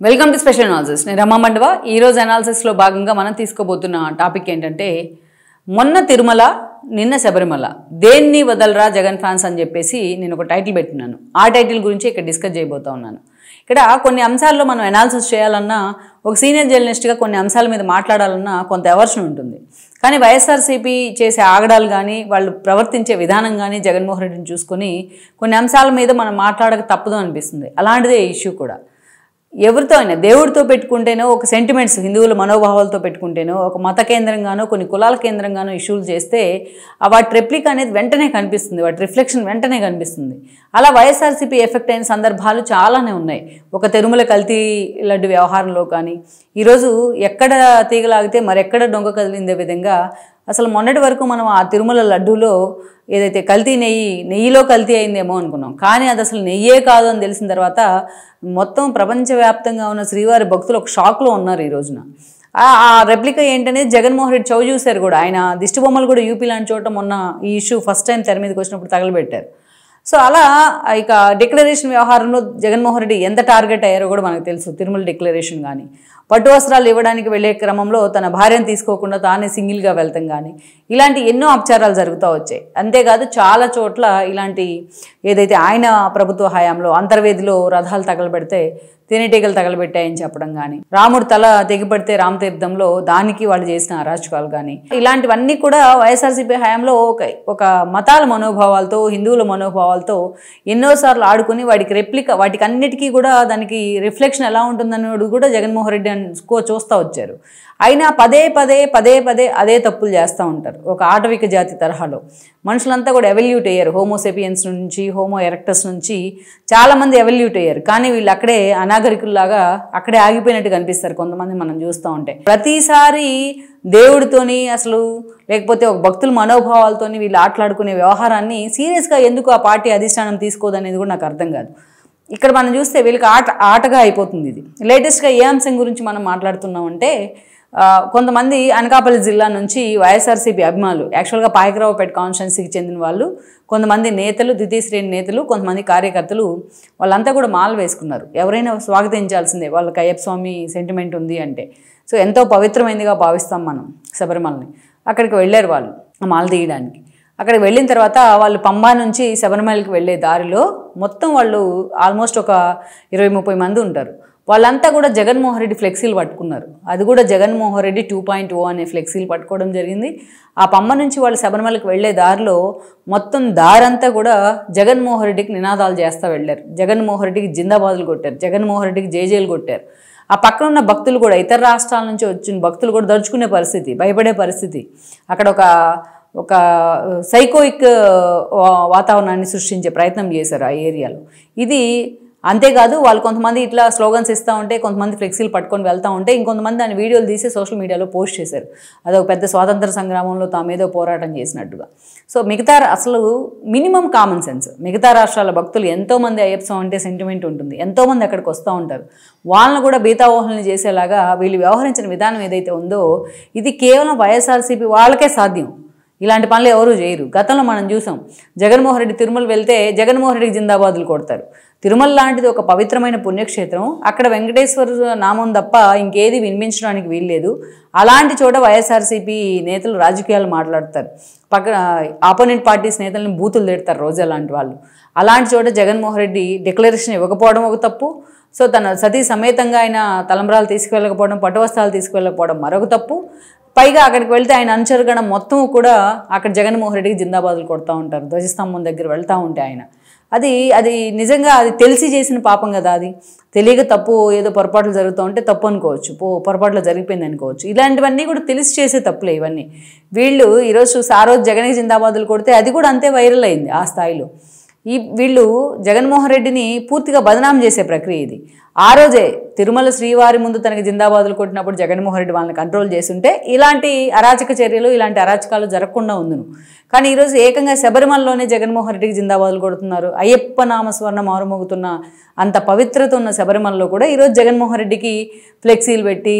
Welcome to special analysis. నేను రమా మండవ. ఈరోజు అనాలిసిస్లో భాగంగా మనం తీసుకోబోతున్న టాపిక్ ఏంటంటే, మొన్న తిరుమల నిన్న శబరిమల, దేన్ని వదలరా జగన్ ఫ్యాన్స్ అని చెప్పేసి నేను ఒక టైటిల్ పెట్టినాను. ఆ టైటిల్ గురించి ఇక్కడ డిస్కస్ చేయబోతా ఉన్నాను. ఇక్కడ కొన్ని అంశాల్లో మనం అనాలిసిస్ చేయాలన్నా, ఒక సీనియర్ జర్నలిస్ట్గా కొన్ని అంశాల మీద మాట్లాడాలన్నా కొంత ఎవర్షన్ ఉంటుంది. కానీ వైఎస్ఆర్సీపీ చేసే ఆగడాలు కానీ, వాళ్ళు ప్రవర్తించే విధానం కానీ జగన్మోహన్ రెడ్డిని చూసుకొని కొన్ని అంశాల మీద మనం మాట్లాడక తప్పదు అనిపిస్తుంది. అలాంటిదే ఇష్యూ కూడా. ఎవరితో అయినా దేవుడితో పెట్టుకుంటేనో, ఒక సెంటిమెంట్స్ హిందువుల మనోభావాలతో పెట్టుకుంటేనో, ఒక మత కేంద్రంగానో, కొన్ని కులాల కేంద్రంగానో ఇష్యూలు చేస్తే వాటి రెప్లిక్ అనేది వెంటనే కనిపిస్తుంది, వాటి రిఫ్లెక్షన్ వెంటనే కనిపిస్తుంది. అలా వైఎస్ఆర్సీపీ ఎఫెక్ట్ అయిన సందర్భాలు చాలానే ఉన్నాయి. ఒక తిరుమల కల్తీ లడ్డు వ్యవహారంలో కానీ, ఈరోజు ఎక్కడ తీగలాగితే మరెక్కడ డొంగ కదిలిందే విధంగా అసలు మొన్నటి వరకు మనం ఆ తిరుమల లడ్డూలో ఏదైతే కల్తీ నెయ్యిలో కల్తీ అయిందేమో అనుకున్నాం. కానీ అది అసలు నెయ్యే కాదు అని తెలిసిన తర్వాత మొత్తం ప్రపంచవ్యాప్తంగా ఉన్న శ్రీవారి భక్తులు ఒక షాక్లో ఉన్నారు ఈ రోజున. ఆ రెప్లికా ఏంటనేది జగన్మోహన్ రెడ్డి చవి చూశారు కూడా. ఆయన దిష్టి బొమ్మలు కూడా యూపీ లాంటి చోట మొన్న ఈ ఇష్యూ ఫస్ట్ టైం తెర మీదకి వచ్చినప్పుడు తగలబెట్టారు. సో అలా ఇక డిక్లరేషన్ వ్యవహారంలో జగన్మోహన్ రెడ్డి ఎంత టార్గెట్ అయ్యారో కూడా మనకు తెలుసు. తిరుమల డిక్లరేషన్ కానీ, పట్టు వస్త్రాలు ఇవ్వడానికి వెళ్ళే క్రమంలో తన భార్యను తీసుకోకుండా తానే సింగిల్గా వెళ్తాం కానీ, ఇలాంటి ఎన్నో అపచారాలు జరుగుతూ వచ్చాయి. అంతేకాదు చాలా చోట్ల ఇలాంటి ఏదైతే ఆయన ప్రభుత్వ హయాంలో అంతర్వేదిలో రథాలు తగలబెడితే తేనెటీగలు తగలబెట్టాయని చెప్పడం కానీ, రాముడు తల తెగిపడితే రామతీర్థంలో దానికి వాళ్ళు చేసిన అరాచకాలు కానీ, ఇలాంటివన్నీ కూడా వైఎస్ఆర్సీపీ హయాంలో ఒక మతాల మనోభావాలతో, హిందువుల మనోభావాలతో ఎన్నోసార్లు ఆడుకుని వాటికి రెప్లికా, వాటికి అన్నిటికీ కూడా దానికి రిఫ్లెక్షన్ ఎలా ఉంటుందన్నది కూడా జగన్మోహన్ రెడ్డి చూస్తూ వచ్చారు. అయినా పదే పదే అదే తప్పులు చేస్తూ ఉంటారు. ఒక ఆటవిక జాతి తరహాలో మనుషులంతా కూడా ఎవల్యూట్ అయ్యారు. హోమోసెపియన్స్ నుంచి, హోమో ఎరెక్టస్ నుంచి చాలామంది ఎవల్యూట్ అయ్యారు. కానీ వీళ్ళు అక్కడే అనాగరికుల్లాగా అక్కడే ఆగిపోయినట్టు కనిపిస్తారు కొంతమంది మనం చూస్తూ ఉంటే. ప్రతిసారి దేవుడితోని అసలు లేకపోతే ఒక భక్తుల మనోభావాలతోని వీళ్ళు ఆటలాడుకునే వ్యవహారాన్ని సీరియస్గా ఎందుకు ఆ పార్టీ అధిష్టానం తీసుకోదనేది కూడా నాకు అర్థం కాదు. ఇక్కడ మనం చూస్తే వీళ్ళకి ఆటగా అయిపోతుంది ఇది. లేటెస్ట్గా ఏ అంశం గురించి మనం మాట్లాడుతున్నామంటే, కొంతమంది అనకాపల్లి జిల్లా నుంచి వైఎస్ఆర్సీపీ అభిమానులు, యాక్చువల్గా పాయకరావుపేట కాన్స్టిట్యున్సీకి చెందిన వాళ్ళు, కొంతమంది నేతలు, ద్వితీయ శ్రేణి నేతలు, కొంతమంది కార్యకర్తలు, వాళ్ళంతా కూడా మాల వేసుకున్నారు. ఎవరైనా స్వాగతించాల్సిందే, వాళ్ళకి అయ్యప్ప స్వామి సెంటిమెంట్ ఉంది అంటే. సో ఎంతో పవిత్రమైనదిగా భావిస్తాం మనం శబరిమలని. అక్కడికి వెళ్ళారు వాళ్ళు ఆ మాల తీయడానికి. అక్కడికి వెళ్ళిన తర్వాత వాళ్ళు పంబా నుంచి శబరిమలకి వెళ్ళే దారిలో మొత్తం వాళ్ళు ఆల్మోస్ట్ ఒక 20-30 మంది ఉంటారు. వాళ్ళంతా కూడా జగన్మోహన్ రెడ్డి ఫ్లెక్సీలు పట్టుకున్నారు. అది కూడా జగన్మోహన్ రెడ్డి 2.0 అనే ఫ్లెక్సీలు పట్టుకోవడం జరిగింది. ఆ పంబ నుంచి వాళ్ళు శబరిమలకి వెళ్ళే దారిలో మొత్తం దారంతా కూడా జగన్మోహన్ రెడ్డికి నినాదాలు చేస్తూ వెళ్ళారు. జగన్మోహన్ రెడ్డికి జిందాబాదులు కొట్టారు, జగన్మోహన్ రెడ్డికి జేజేలు కొట్టారు. ఆ పక్కన ఉన్న భక్తులు కూడా, ఇతర రాష్ట్రాల నుంచి వచ్చిన భక్తులు కూడా దడుచుకునే పరిస్థితి, భయపడే పరిస్థితి. అక్కడ ఒక సైకోయిక్ వాతావరణాన్ని సృష్టించే ప్రయత్నం చేశారు ఆ ఏరియాలో. ఇది అంతేకాదు, వాళ్ళు కొంతమంది ఇట్లా స్లోగన్స్ ఇస్తూ ఉంటే, కొంతమంది ఫ్లెక్సీలు పట్టుకొని వెళ్తూ ఉంటే, ఇంకొంతమంది దాని వీడియోలు తీసి సోషల్ మీడియాలో పోస్ట్ చేశారు. అదొక పెద్ద స్వాతంత్ర సంగ్రామంలో తామేదో పోరాటం చేసినట్టుగా. సో అసలు మినిమం కామన్ సెన్స్, మిగతా రాష్ట్రాల భక్తులు ఎంతోమంది అయ్యప్ప స్వామి అంటే సెంటిమెంట్ ఉంటుంది, ఎంతోమంది అక్కడికి వస్తూ ఉంటారు. వాళ్ళని కూడా బీతావోహల్ని చేసేలాగా వీళ్ళు వ్యవహరించిన విధానం ఏదైతే ఉందో, ఇది కేవలం వైఎస్ఆర్సీపీ వాళ్ళకే సాధ్యం. ఇలాంటి పనులు ఎవరూ చేయరు. గతంలో మనం చూసాం, జగన్మోహన్ రెడ్డి తిరుమల వెళ్తే జగన్మోహన్ రెడ్డికి జిందాబాదులు కొడతారు. తిరుమల లాంటిది ఒక పవిత్రమైన పుణ్యక్షేత్రం, అక్కడ వెంకటేశ్వర నామం తప్ప ఇంకేది వినిపించడానికి వీల్లేదు. అలాంటి చోట వైఎస్ఆర్సీపీ నేతలు రాజకీయాలు మాట్లాడతారు, ఆపోనెంట్ పార్టీస్ నేతలను బూతులు తిడతారు రోజు అలాంటి వాళ్ళు. అలాంటి చోట జగన్మోహన్ రెడ్డి డిక్లరేషన్ ఇవ్వకపోవడం ఒక తప్పు. సో తన సతీ సమేతంగా ఆయన తలంబ్రాలు తీసుకువెళ్ళకపోవడం, పట్టువస్త్రాలు తీసుకువెళ్ళకపోవడం మరొక తప్పు. పైగా అక్కడికి వెళ్తే ఆయన అనుచరుగణం మొత్తం కూడా అక్కడ జగన్మోహన్ రెడ్డికి జిందాబాదులు కొడుతూ ఉంటారు. ధ్వజస్తంభం దగ్గర వెళ్తూ ఉంటే ఆయన అది నిజంగా అది తెలిసి చేసిన పాపం కదా. అది తెలియక తప్పు, ఏదో పొరపాట్లు జరుగుతూ ఉంటే తప్పు అనుకోవచ్చు, పొరపాట్లు జరిగిపోయింది అనుకోవచ్చు. ఇలాంటివన్నీ కూడా తెలిసి చేసే తప్పులే ఇవన్నీ. వీళ్ళు ఈరోజు సారోజు జగన్కి జిందాబాదులు కొడితే అది కూడా అంతే వైరల్ అయింది ఆ స్థాయిలో. వీళ్ళు జగన్మోహన్ రెడ్డిని పూర్తిగా బదనాం చేసే ప్రక్రియ ఇది. ఆ రోజే తిరుమల శ్రీవారి ముందు తనకి జిందాబాదులు కొట్టినప్పుడు జగన్మోహన్ రెడ్డి వాళ్ళని కంట్రోల్ చేస్తుంటే ఇలాంటి అరాచక చర్యలు, ఇలాంటి అరాచకాలు జరగకుండా ఉందును. కానీ ఈరోజు ఏకంగా శబరిమలలోనే జగన్మోహన్ రెడ్డికి జిందాబాదులు కొడుతున్నారు. అయ్యప్ప నామస్మరణ మారుమోగుతున్న అంత పవిత్రత ఉన్న శబరిమలలో కూడా ఈరోజు జగన్మోహన్ రెడ్డికి ఫ్లెక్సీలు పెట్టి,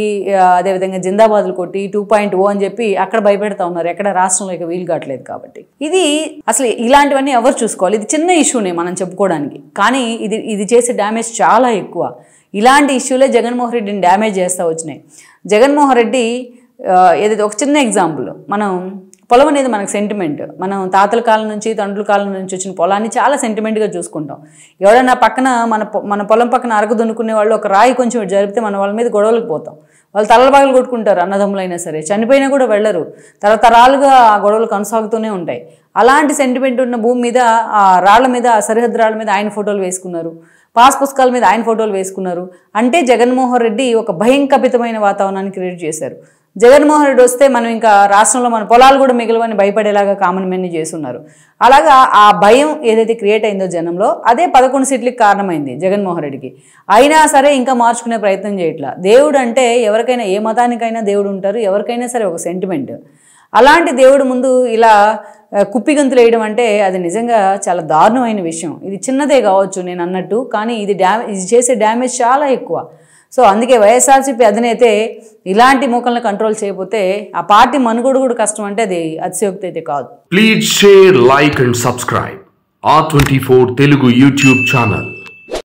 అదేవిధంగా జిందాబాదులు కొట్టి 2.0 అని చెప్పి అక్కడ భయపెడతా ఉన్నారు. ఎక్కడ రాష్ట్రంలో ఇక వీలు కావట్లేదు కాబట్టి. ఇది అసలు ఇలాంటివన్నీ ఎవరు చూసుకోవాలి? ఇది చిన్న ఇష్యూనే మనం చెప్పుకోవడానికి, కానీ ఇది చేసే డ్యామేజ్ చాలా ఎక్కువ. ఇలాంటి ఇష్యూలే జగన్మోహన్ రెడ్డిని డ్యామేజ్ చేస్తూ వచ్చినాయి. జగన్మోహన్ రెడ్డి ఏదైతే ఒక చిన్న ఎగ్జాంపుల్, మనం పొలం అనేది మనకు సెంటిమెంట్. మనం తాతల కాలం నుంచి తండ్రుల కాలం నుంచి వచ్చిన పొలాన్ని చాలా సెంటిమెంట్గా చూసుకుంటాం. ఎవరైనా పక్కన మన పొలం పక్కన అరక దున్నుకునే వాళ్ళు ఒక రాయి కొంచెం జరిపితే మన వాళ్ళ మీద గొడవలకు పోతాం. వాళ్ళు తలబాగలు కొట్టుకుంటారు, అన్నదమ్ములైనా సరే, చనిపోయినా కూడా వెళ్ళరు, తరతరాలుగా ఆ గొడవలు కొనసాగుతూనే ఉంటాయి. అలాంటి సెంటిమెంట్ ఉన్న భూమి మీద ఆ రాళ్ల మీద, ఆ సరిహద్దు రాళ్ల మీద ఆయన ఫోటోలు వేసుకున్నారు, పాస్ పుస్తకాల మీద ఆయన ఫోటోలు వేసుకున్నారు. అంటే జగన్మోహన్ రెడ్డి ఒక భయంకపితమైన వాతావరణాన్ని క్రియేట్ చేశారు. జగన్మోహన్ రెడ్డి వస్తే మనం ఇంకా రాష్ట్రంలో మన పొలాలు కూడా మిగలవని భయపడేలాగా కామన్ మెన్ని చేస్తున్నారు. అలాగా ఆ భయం ఏదైతే క్రియేట్ అయిందో జనంలో, అదే 11 సీట్లకి కారణమైంది జగన్మోహన్ రెడ్డికి. అయినా సరే ఇంకా మార్చుకునే ప్రయత్నం చేయట్లా. దేవుడు అంటే ఎవరికైనా, ఏ మతానికైనా దేవుడు ఉంటారు, ఎవరికైనా సరే ఒక సెంటిమెంట్. అలాంటి దేవుడు ముందు ఇలా కుప్పిగంతులు వేయడం అంటే అది నిజంగా చాలా దారుణమైన విషయం. ఇది చిన్నదే కావచ్చు నేను అన్నట్టు, కానీ ఇది చేసే డ్యామేజ్ చాలా ఎక్కువ. సో అందుకే వైఎస్ఆర్సీపీ అధినేతే ఇలాంటి మూకలను కంట్రోల్ చేయకపోతే ఆ పార్టీ మనుగోడు కూడా కష్టం అంటే అది అతిశయోక్తి అయితే కాదు. Please share, like and subscribe R24 Telugu YouTube channel.